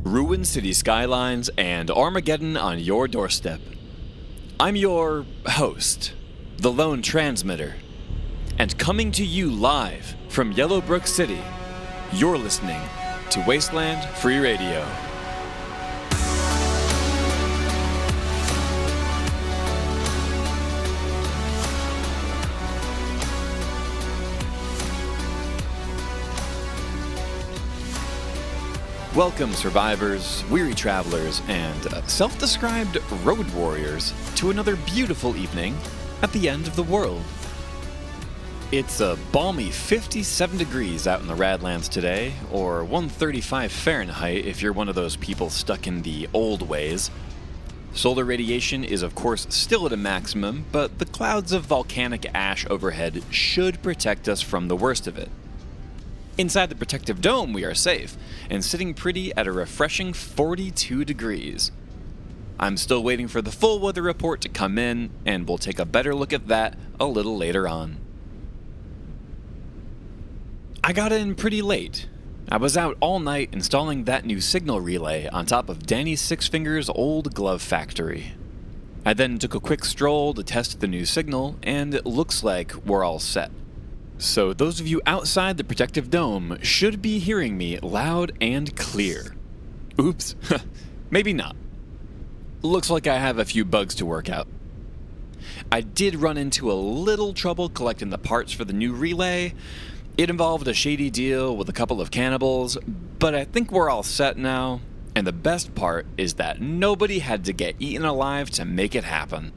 ruined city skylines, and Armageddon on your doorstep. I'm your host, the lone transmitter, and coming to you live from Yellowbrook City, you're listening to Wasteland Free Radio. Welcome, survivors, weary travelers, and self-described road warriors to another beautiful evening at the end of the world. It's a balmy 57 degrees out in the Radlands today, or 135 Fahrenheit if you're one of those people stuck in the old ways. Solar radiation is of course still at a maximum, but the clouds of volcanic ash overhead should protect us from the worst of it. Inside the protective dome, we are safe, and sitting pretty at a refreshing 42 degrees. I'm still waiting for the full weather report to come in, and we'll take a better look at that a little later on. I got in pretty late. I was out all night installing that new signal relay on top of Danny Sixfinger's old glove factory. I then took a quick stroll to test the new signal, and it looks like we're all set. So those of you outside the protective dome should be hearing me loud and clear. Oops, maybe not. Looks like I have a few bugs to work out. I did run into a little trouble collecting the parts for the new relay. It involved a shady deal with a couple of cannibals, but I think we're all set now, and the best part is that nobody had to get eaten alive to make it happen.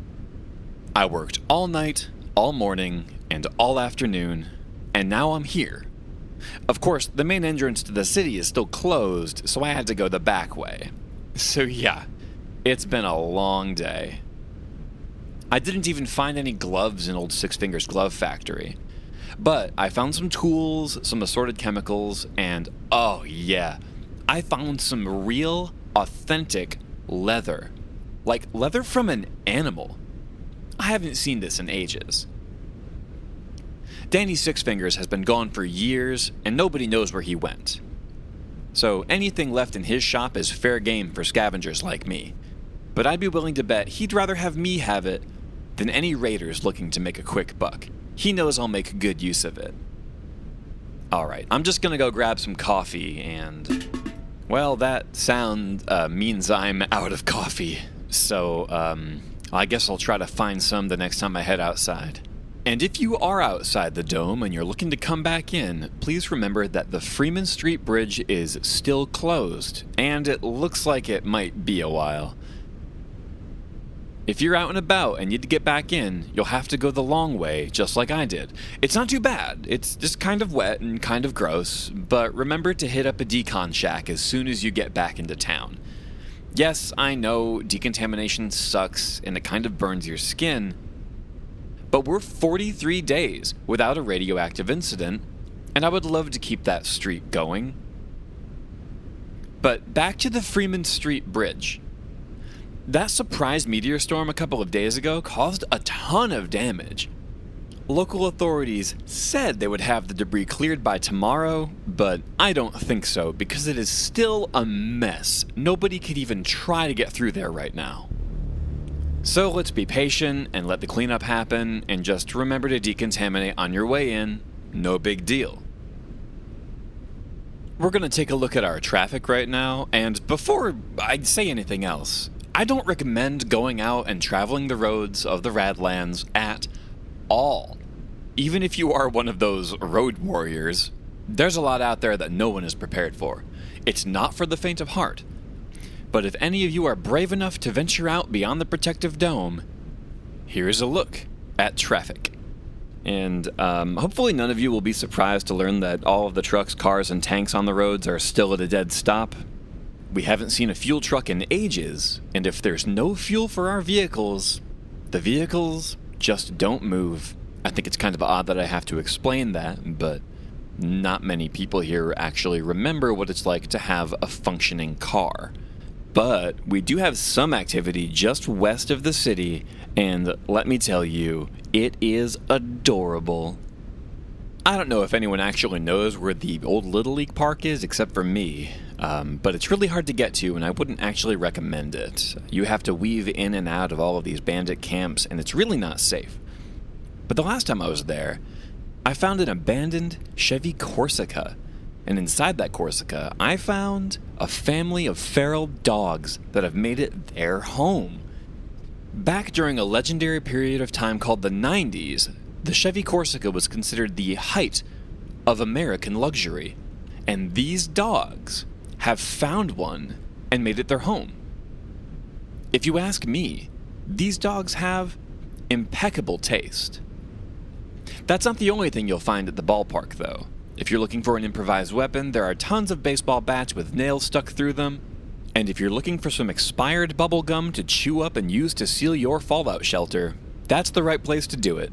I worked all night, all morning, and all afternoon, and now I'm here. Of course, the main entrance to the city is still closed, so I had to go the back way. So yeah, it's been a long day. I didn't even find any gloves in old Sixfinger's glove factory. But I found some tools, some assorted chemicals, and oh yeah, I found some real, authentic leather. Like leather from an animal. I haven't seen this in ages. Danny Sixfingers has been gone for years, and nobody knows where he went. So anything left in his shop is fair game for scavengers like me. But I'd be willing to bet he'd rather have me have it than any raiders looking to make a quick buck. He knows I'll make good use of it. Alright, I'm just gonna go grab some coffee and... well, that sound means I'm out of coffee. So, I guess I'll try to find some the next time I head outside. And if you are outside the dome and you're looking to come back in, please remember that the Freeman Street Bridge is still closed, and it looks like it might be a while. If you're out and about and need to get back in, you'll have to go the long way, just like I did. It's not too bad, it's just kind of wet and kind of gross, but remember to hit up a decon shack as soon as you get back into town. Yes, I know decontamination sucks and it kind of burns your skin, but we're 43 days without a radioactive incident, and I would love to keep that streak going. But back to the Freeman Street Bridge. That surprise meteor storm a couple of days ago caused a ton of damage. Local authorities said they would have the debris cleared by tomorrow, but I don't think so because it is still a mess. Nobody could even try to get through there right now. So let's be patient and let the cleanup happen, and just remember to decontaminate on your way in. No big deal. We're going to take a look at our traffic right now, and before I say anything else, I don't recommend going out and traveling the roads of the Radlands at all. Even if you are one of those road warriors, there's a lot out there that no one is prepared for. It's not for the faint of heart. But if any of you are brave enough to venture out beyond the protective dome, here's a look at traffic. And hopefully none of you will be surprised to learn that all of the trucks, cars, and tanks on the roads are still at a dead stop. We haven't seen a fuel truck in ages, and if there's no fuel for our vehicles, the vehicles just don't move. I think it's kind of odd that I have to explain that, but not many people here actually remember what it's like to have a functioning car. But we do have some activity just west of the city, and let me tell you, it is adorable. I don't know if anyone actually knows where the old Little League park is except for me. but it's really hard to get to, and I wouldn't actually recommend it. You have to weave in and out of all of these bandit camps, and it's really not safe. But the last time I was there, I found an abandoned Chevy Corsica, and inside that Corsica, I found a family of feral dogs that have made it their home. Back during a legendary period of time called the 90s, the Chevy Corsica was considered the height of American luxury, and these dogs have found one and made it their home. If you ask me, these dogs have impeccable taste. That's not the only thing you'll find at the ballpark, though. If you're looking for an improvised weapon, there are tons of baseball bats with nails stuck through them. And if you're looking for some expired bubble gum to chew up and use to seal your fallout shelter, that's the right place to do it.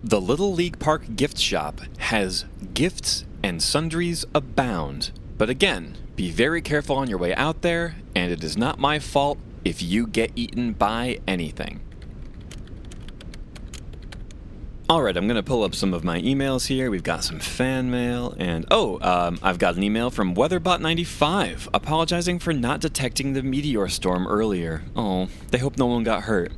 The Little League Park gift shop has gifts and sundries abound. But again, be very careful on your way out there, and it is not my fault if you get eaten by anything. Alright, I'm going to pull up some of my emails here. We've got some fan mail, and I've got an email from WeatherBot95 apologizing for not detecting the meteor storm earlier. Oh, they hope no one got hurt.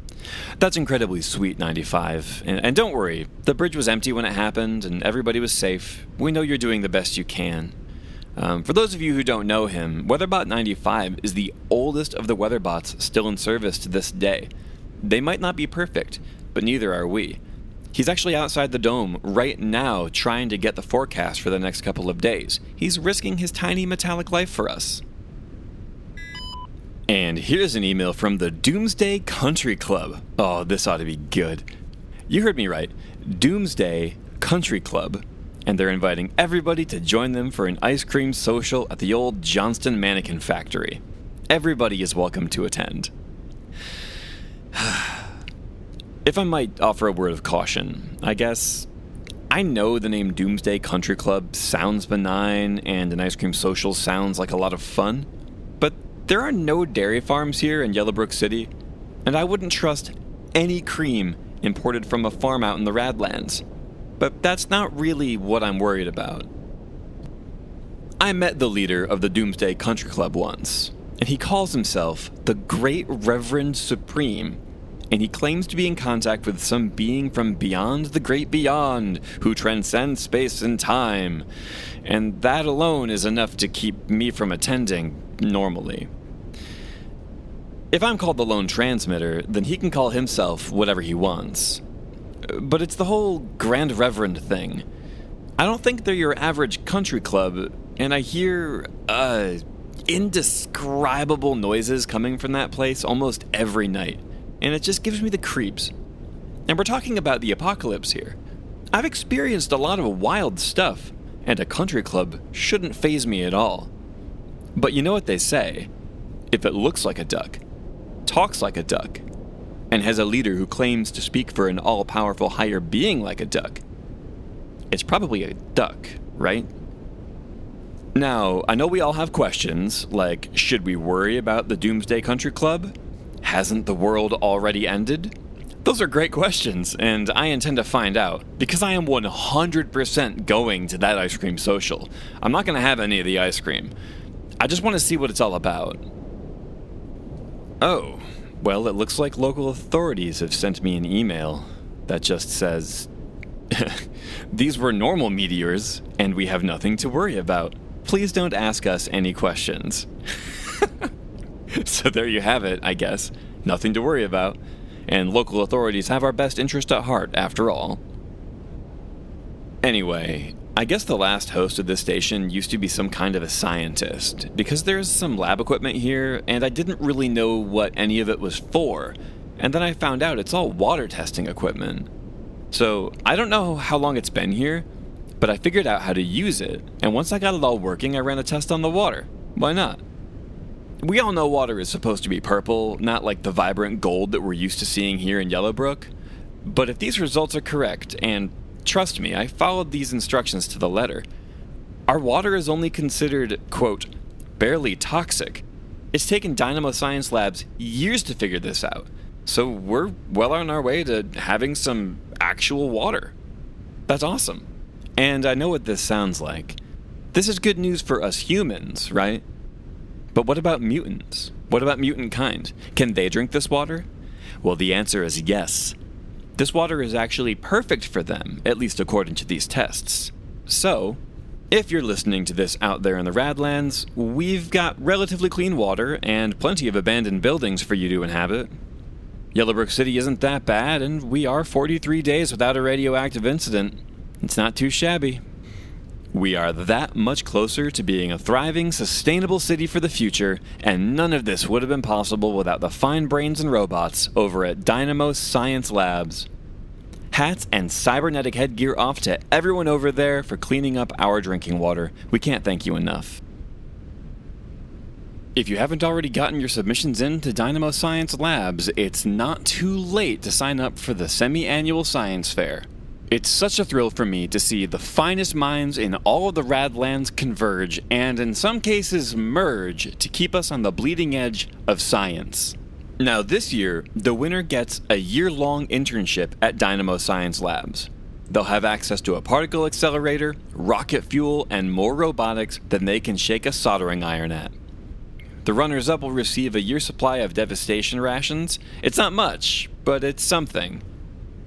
That's incredibly sweet, 95. And don't worry, the bridge was empty when it happened, and everybody was safe. We know you're doing the best you can. For those of you who don't know him, WeatherBot95 is the oldest of the WeatherBots still in service to this day. They might not be perfect, but neither are we. He's actually outside the dome right now trying to get the forecast for the next couple of days. He's risking his tiny metallic life for us. And here's an email from the Doomsday Country Club. Oh, this ought to be good. You heard me right. Doomsday Country Club. And they're inviting everybody to join them for an ice cream social at the old Johnston Mannequin Factory. Everybody is welcome to attend. If I might offer a word of caution, I guess I know the name Doomsday Country Club sounds benign and an ice cream social sounds like a lot of fun, but there are no dairy farms here in Yellowbrook City, and I wouldn't trust any cream imported from a farm out in the Radlands. But that's not really what I'm worried about. I met the leader of the Doomsday Country Club once, and he calls himself the Great Reverend Supreme, and he claims to be in contact with some being from beyond the great beyond, who transcends space and time, and that alone is enough to keep me from attending normally. If I'm called the lone transmitter, then he can call himself whatever he wants. But it's the whole Grand Reverend thing. I don't think they're your average country club, and I hear, indescribable noises coming from that place almost every night, and it just gives me the creeps. And we're talking about the apocalypse here. I've experienced a lot of wild stuff, and a country club shouldn't faze me at all. But you know what they say? If it looks like a duck, talks like a duck, and has a leader who claims to speak for an all-powerful higher being like a duck, it's probably a duck, right? Now, I know we all have questions, like, should we worry about the Doomsday Country Club? Hasn't the world already ended? Those are great questions, and I intend to find out, because I am 100% going to that ice cream social. I'm not going to have any of the ice cream. I just want to see what it's all about. Oh, well, it looks like local authorities have sent me an email that just says, these were normal meteors, and we have nothing to worry about. Please don't ask us any questions. So there you have it, I guess. Nothing to worry about. And local authorities have our best interest at heart, after all. Anyway, I guess the last host of this station used to be some kind of a scientist, because there's some lab equipment here, and I didn't really know what any of it was for, and then I found out it's all water testing equipment. So, I don't know how long it's been here, but I figured out how to use it, and once I got it all working, I ran a test on the water. Why not? We all know water is supposed to be purple, not like the vibrant gold that we're used to seeing here in Yellowbrook. But if these results are correct, and trust me, I followed these instructions to the letter, our water is only considered, quote, barely toxic. It's taken Dynamo Science Labs years to figure this out, so we're well on our way to having some actual water. That's awesome. And I know what this sounds like. This is good news for us humans, right? But what about mutants? What about mutant kind? Can they drink this water? Well, the answer is yes. This water is actually perfect for them, at least according to these tests. So, if you're listening to this out there in the Radlands, we've got relatively clean water and plenty of abandoned buildings for you to inhabit. Yellowbrook City isn't that bad, and we are 43 days without a radioactive incident. It's not too shabby. We are that much closer to being a thriving, sustainable city for the future, and none of this would have been possible without the fine brains and robots over at Dynamo Science Labs. Hats and cybernetic headgear off to everyone over there for cleaning up our drinking water. We can't thank you enough. If you haven't already gotten your submissions in to Dynamo Science Labs, it's not too late to sign up for the semi-annual science fair. It's such a thrill for me to see the finest minds in all of the Radlands converge, and in some cases merge, to keep us on the bleeding edge of science. Now this year, the winner gets a year-long internship at Dynamo Science Labs. They'll have access to a particle accelerator, rocket fuel, and more robotics than they can shake a soldering iron at. The runners-up will receive a year's supply of devastation rations. It's not much, but it's something.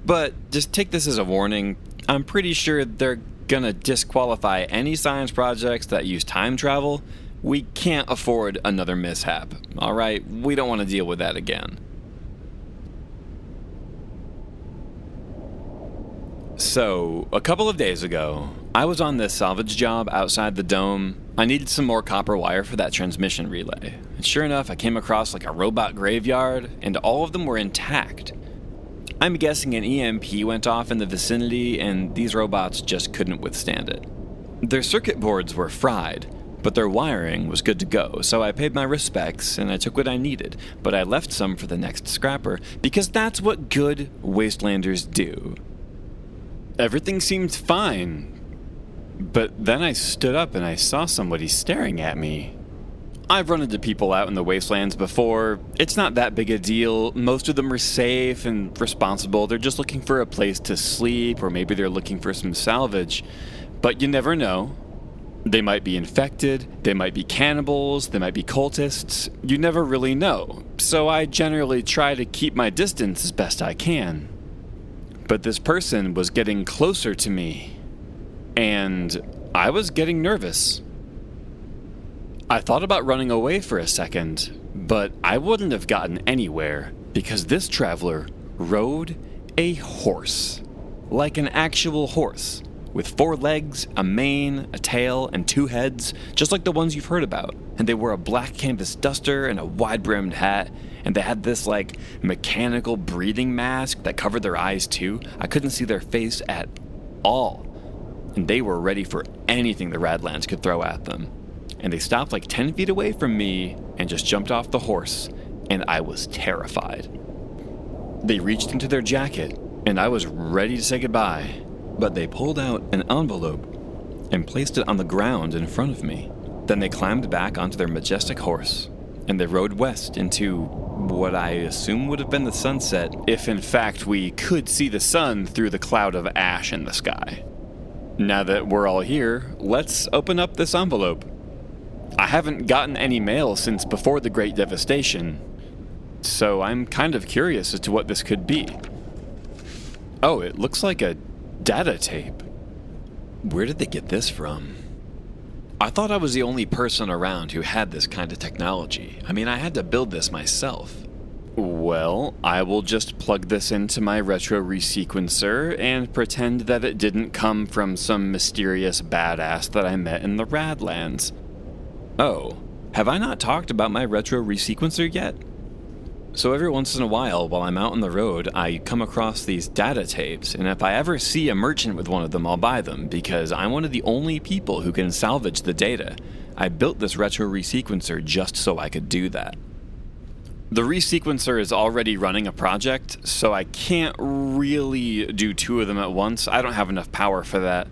But just take this as a warning. I'm pretty sure they're gonna disqualify any science projects that use time travel. We can't afford another mishap, alright? We don't want to deal with that again. So, a couple of days ago, I was on this salvage job outside the dome. I needed some more copper wire for that transmission relay. And sure enough, I came across like a robot graveyard, and all of them were intact. I'm guessing an EMP went off in the vicinity, and these robots just couldn't withstand it. Their circuit boards were fried, but their wiring was good to go, so I paid my respects and I took what I needed, but I left some for the next scrapper, because that's what good wastelanders do. Everything seemed fine, but then I stood up and I saw somebody staring at me. I've run into people out in the wastelands before. It's not that big a deal. Most of them are safe and responsible. They're just looking for a place to sleep, or maybe they're looking for some salvage. But you never know. They might be infected, they might be cannibals, they might be cultists. You never really know. So I generally try to keep my distance as best I can. But this person was getting closer to me, and I was getting nervous. I thought about running away for a second, but I wouldn't have gotten anywhere because this traveler rode a horse. Like an actual horse, with 4 legs, a mane, a tail, and 2 heads, just like the ones you've heard about. And they wore a black canvas duster and a wide-brimmed hat, and they had this, mechanical breathing mask that covered their eyes too. I couldn't see their face at all. And they were ready for anything the Radlands could throw at them. And they stopped 10 feet away from me and just jumped off the horse, and I was terrified. They reached into their jacket, and I was ready to say goodbye, but they pulled out an envelope and placed it on the ground in front of me. Then they climbed back onto their majestic horse, and they rode west into what I assume would have been the sunset, if in fact we could see the sun through the cloud of ash in the sky. Now that we're all here, let's open up this envelope. I haven't gotten any mail since before the Great Devastation, so I'm kind of curious as to what this could be. Oh, it looks like a data tape. Where did they get this from? I thought I was the only person around who had this kind of technology. I mean, I had to build this myself. Well, I will just plug this into my retro resequencer and pretend that it didn't come from some mysterious badass that I met in the Radlands. Oh, have I not talked about my retro resequencer yet? So every once in a while I'm out on the road, I come across these data tapes, and if I ever see a merchant with one of them, I'll buy them, because I'm one of the only people who can salvage the data. I built this retro resequencer just so I could do that. The resequencer is already running a project, so I can't really do 2 of them at once. I don't have enough power for that.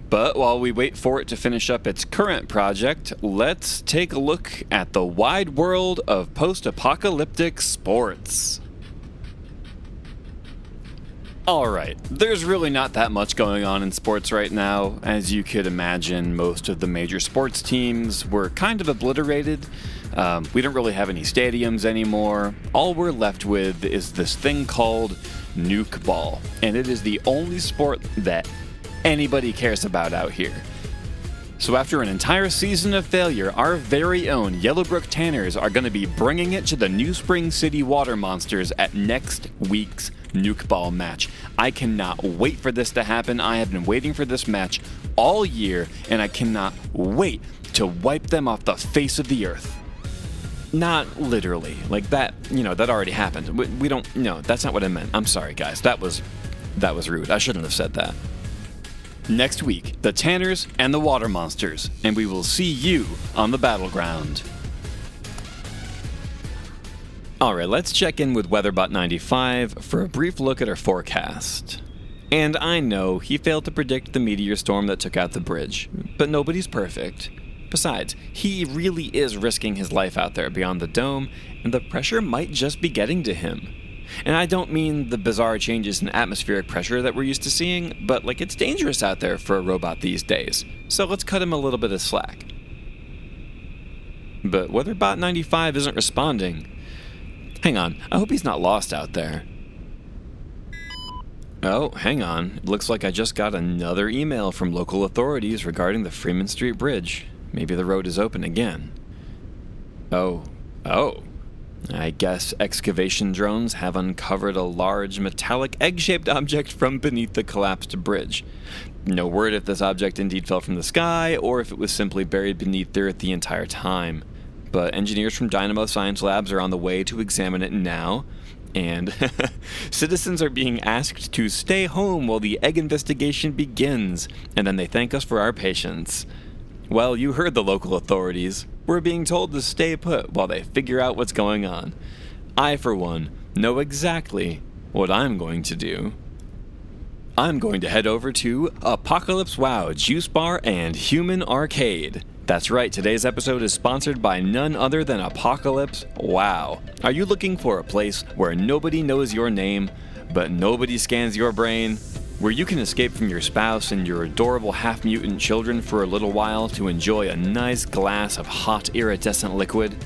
But while we wait for it to finish up its current project, let's take a look at the wide world of post-apocalyptic sports. Alright, there's really not that much going on in sports right now. As you could imagine, most of the major sports teams were kind of obliterated. We don't really have any stadiums anymore. All we're left with is this thing called nuke ball, and it is the only sport that anybody cares about out here. So after an entire season of failure, our very own Yellowbrook Tanners are going to be bringing it to the New Spring City Water Monsters at next week's nuke ball match. I cannot wait for this to happen. I have been waiting for this match all year, and I cannot wait to wipe them off the face of the earth. Not literally, like that, that already happened. We don't, no, that's not what I meant. I'm sorry, guys. That was rude. I shouldn't have said that. Next week, the Tanners and the Water Monsters, and we will see you on the battleground. Alright, let's check in with WeatherBot95 for a brief look at our forecast. And I know he failed to predict the meteor storm that took out the bridge, but nobody's perfect. Besides, he really is risking his life out there beyond the dome, and the pressure might just be getting to him. And I don't mean the bizarre changes in atmospheric pressure that we're used to seeing, but it's dangerous out there for a robot these days, so let's cut him a little bit of slack. But WeatherBot95 isn't responding. Hang on, I hope he's not lost out there. Oh, hang on, it looks like I just got another email from local authorities regarding the Freeman Street Bridge. Maybe the road is open again. Oh. I guess excavation drones have uncovered a large metallic egg-shaped object from beneath the collapsed bridge. No word if this object indeed fell from the sky, or if it was simply buried beneath the earth the entire time. But engineers from Dynamo Science Labs are on the way to examine it now, and citizens are being asked to stay home while the egg investigation begins, and then they thank us for our patience. Well, you heard the local authorities. We're being told to stay put while they figure out what's going on. I, for one, know exactly what I'm going to do. I'm going to head over to Apocalypse WoW Juicebar and Human Arcade. That's right, today's episode is sponsored by none other than Apocalypse WoW. Are you looking for a place where nobody knows your name, but nobody scans your brain? Where you can escape from your spouse and your adorable half-mutant children for a little while to enjoy a nice glass of hot iridescent liquid?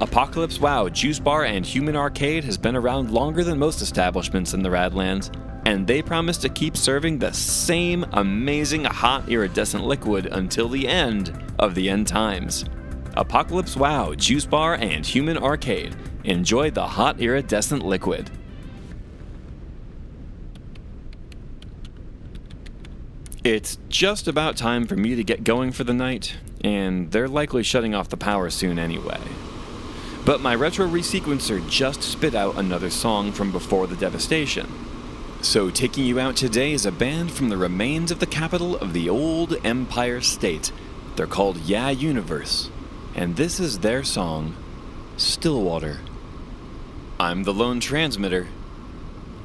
Apocalypse WoW Juicebar and Human Arcade has been around longer than most establishments in the Radlands, and they promise to keep serving the same amazing hot iridescent liquid until the end of the end times. Apocalypse WoW Juicebar and Human Arcade. Enjoy the hot iridescent liquid. It's just about time for me to get going for the night, and they're likely shutting off the power soon anyway. But my retro resequencer just spit out another song from before the devastation. So taking you out today is a band from the remains of the capital of the old Empire State. They're called Yeah Universe, and this is their song, Stillwater. I'm the lone transmitter,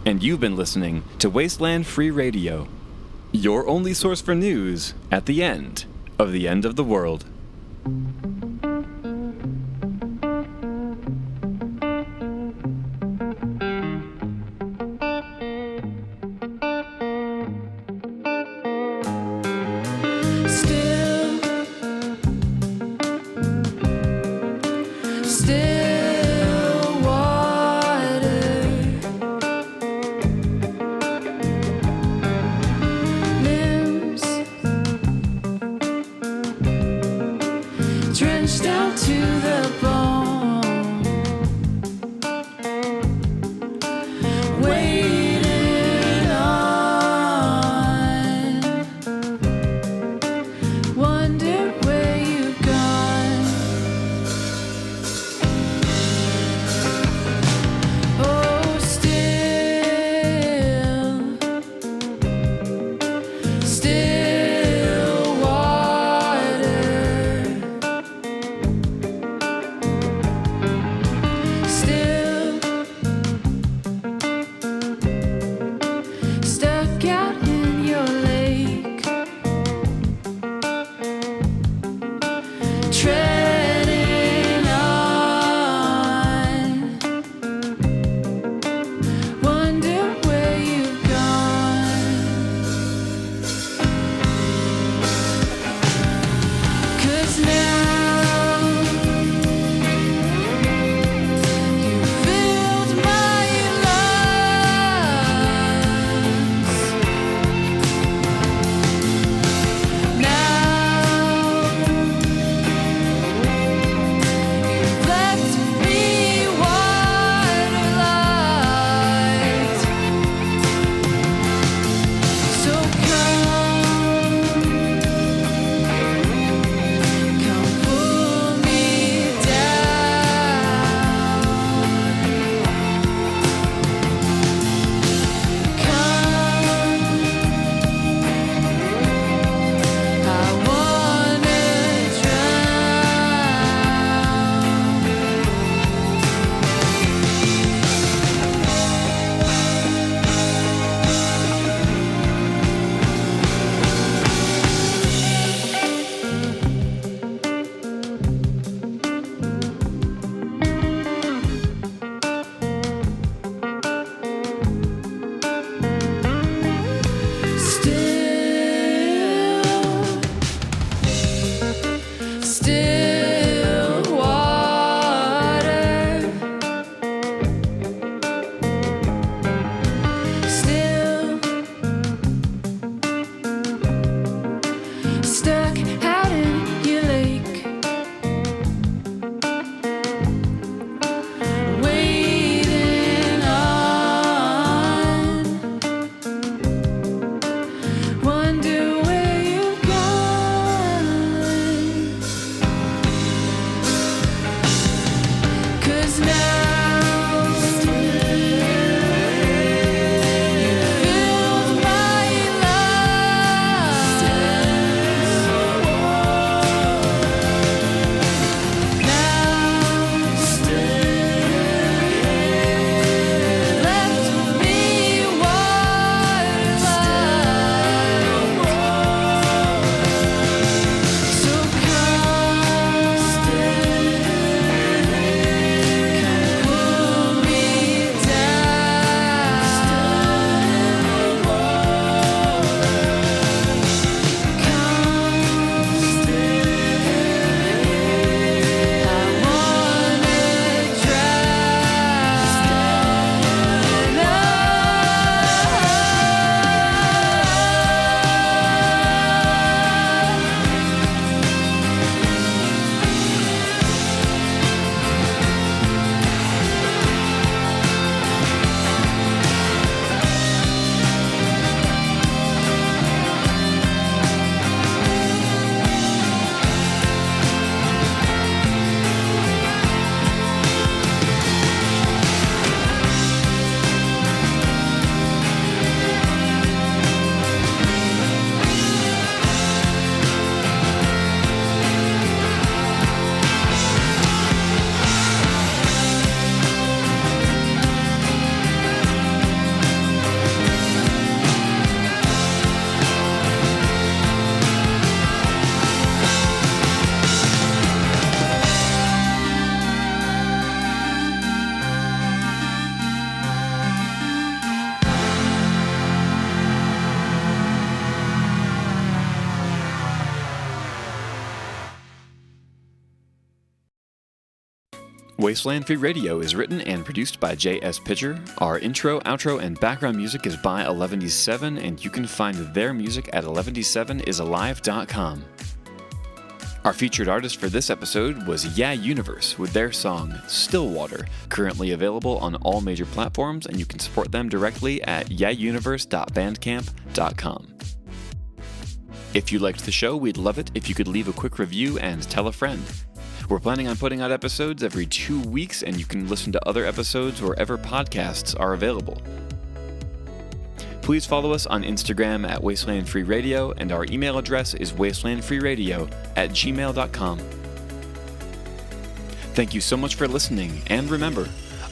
and you've been listening to Wasteland Free Radio, your only source for news at the end of the world. Wasteland Free Radio is written and produced by J.S. Pitcher. Our intro, outro, and background music is by 11D7, and you can find their music at 11d7isalive.com. Our featured artist for this episode was Yeah Universe with their song Stillwater, currently available on all major platforms, and you can support them directly at yeahuniverse.bandcamp.com. If you liked the show, we'd love it if you could leave a quick review and tell a friend. We're planning on putting out episodes every 2 weeks, and you can listen to other episodes wherever podcasts are available. Please follow us on Instagram at Wasteland Free Radio, and our email address is wastelandfreeradio@gmail.com. Thank you so much for listening, and remember,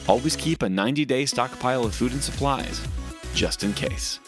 always keep a 90-day stockpile of food and supplies, just in case.